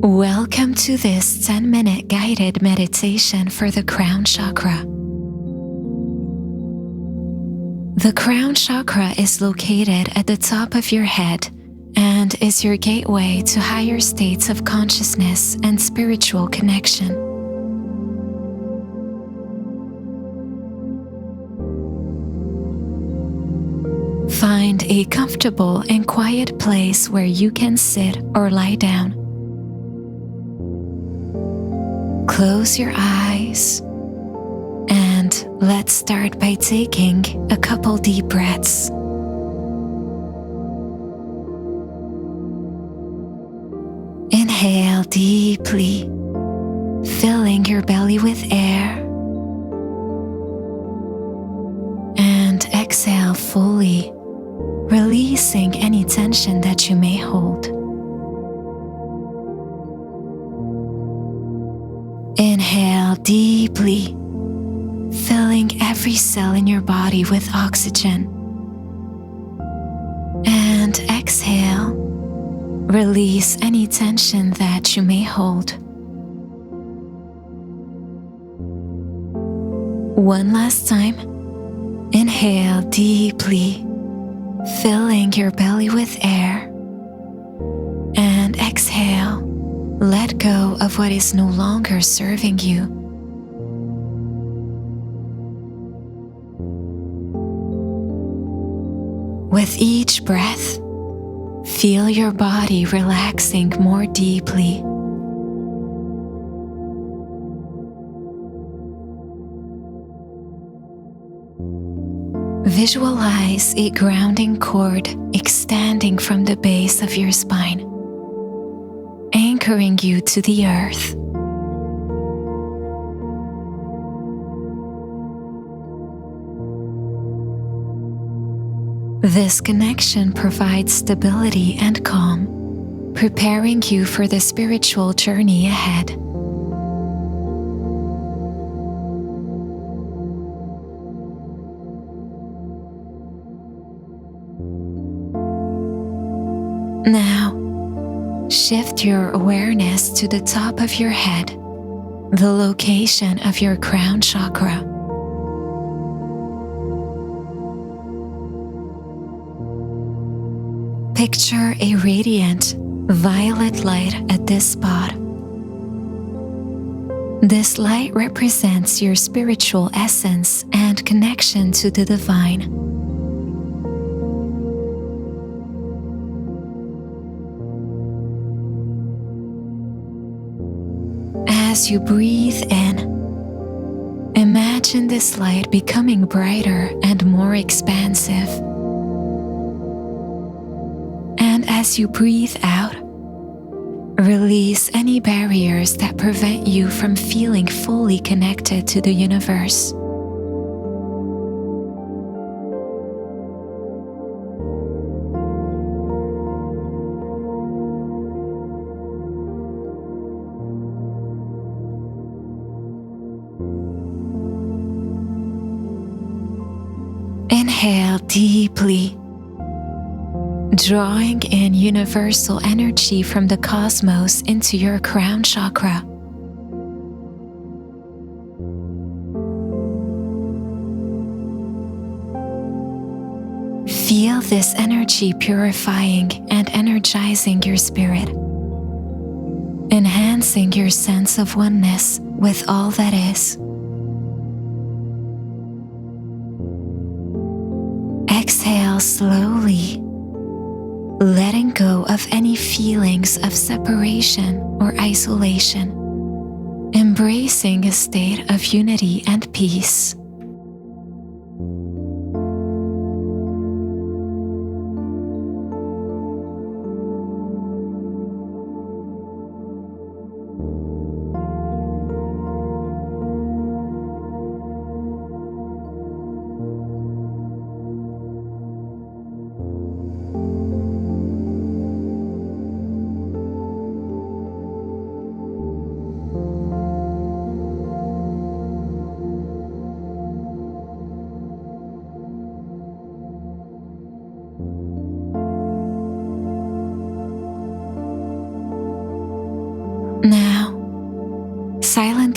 Welcome to this 10-minute guided meditation for the Crown Chakra. The Crown Chakra is located at the top of your head and is your gateway to higher states of consciousness and spiritual connection. Find a comfortable and quiet place where you can sit or lie down. Close your eyes and let's start by taking a couple deep breaths. Inhale deeply, filling your belly with air, and exhale fully, releasing any tension that you may hold. Inhale deeply, filling every cell in your body with oxygen. And exhale, release any tension that you may hold. One last time. Inhale deeply, filling your belly with air. And exhale, let go of what is no longer serving you. With each breath, feel your body relaxing more deeply. Visualize a grounding cord extending from the base of your spine, anchoring you to the earth. This connection provides stability and calm, preparing you for the spiritual journey ahead. Now, shift your awareness to the top of your head, the location of your crown chakra. Picture a radiant, violet light at this spot. This light represents your spiritual essence and connection to the divine. As you breathe in, imagine this light becoming brighter and more expansive. And as you breathe out, release any barriers that prevent you from feeling fully connected to the universe. Inhale deeply, drawing in universal energy from the cosmos into your crown chakra. Feel this energy purifying and energizing your spirit, enhancing your sense of oneness with all that is. Exhale slowly, letting go of any feelings of separation or isolation, embracing a state of unity and peace.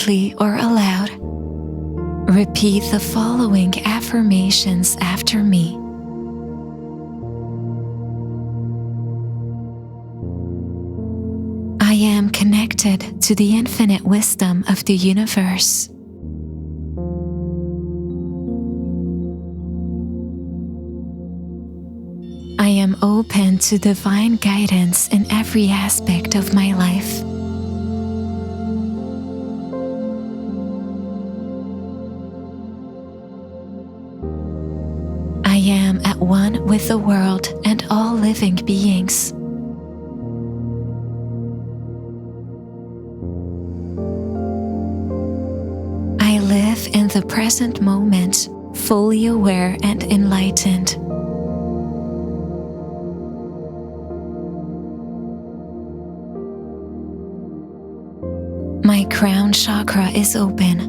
silently or aloud, repeat the following affirmations after me. I am connected to the infinite wisdom of the universe. I am open to divine guidance in every aspect of my life. I am at one with the world and all living beings. I live in the present moment, fully aware and enlightened. My crown chakra is open,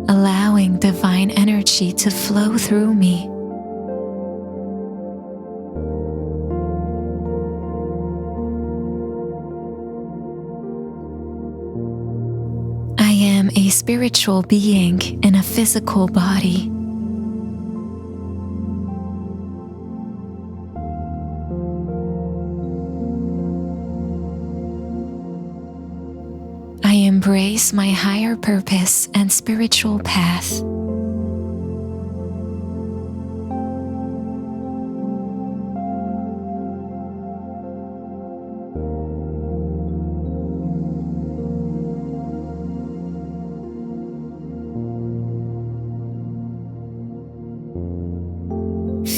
allowing divine energy to flow through me. I am a spiritual being in a physical body. I embrace my higher purpose and spiritual path.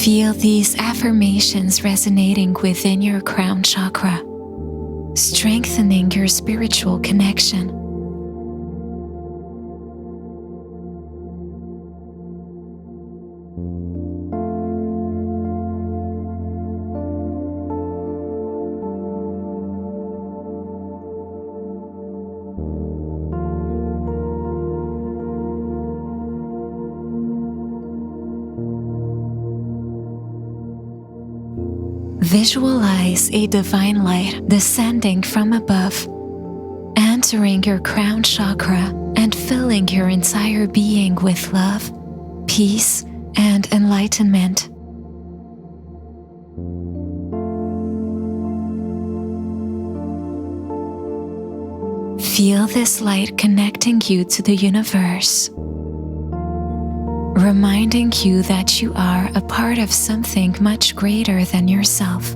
Feel these affirmations resonating within your crown chakra, strengthening your spiritual connection. Visualize a divine light descending from above, entering your crown chakra and filling your entire being with love, peace, and enlightenment. Feel this light connecting you to the universe, reminding you that you are a part of something much greater than yourself.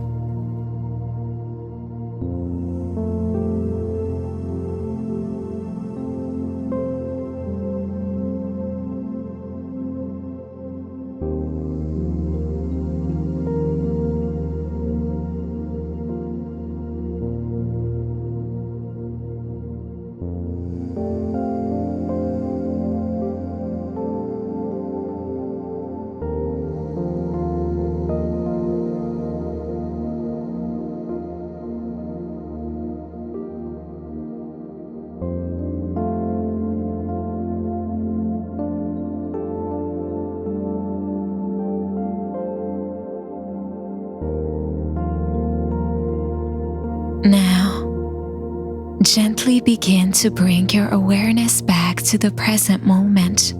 Now, gently begin to bring your awareness back to the present moment.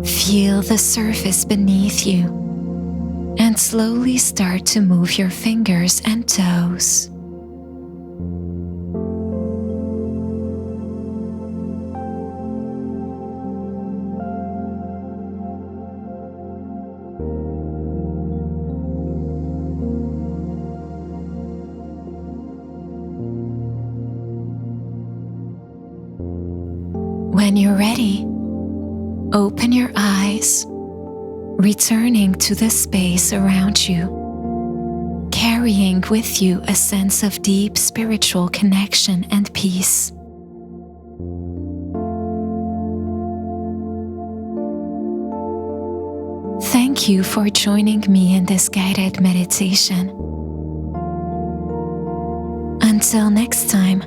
Feel the surface beneath you and slowly start to move your fingers and toes. When you're ready, open your eyes, returning to the space around you, carrying with you a sense of deep spiritual connection and peace. Thank you for joining me in this guided meditation. Until next time,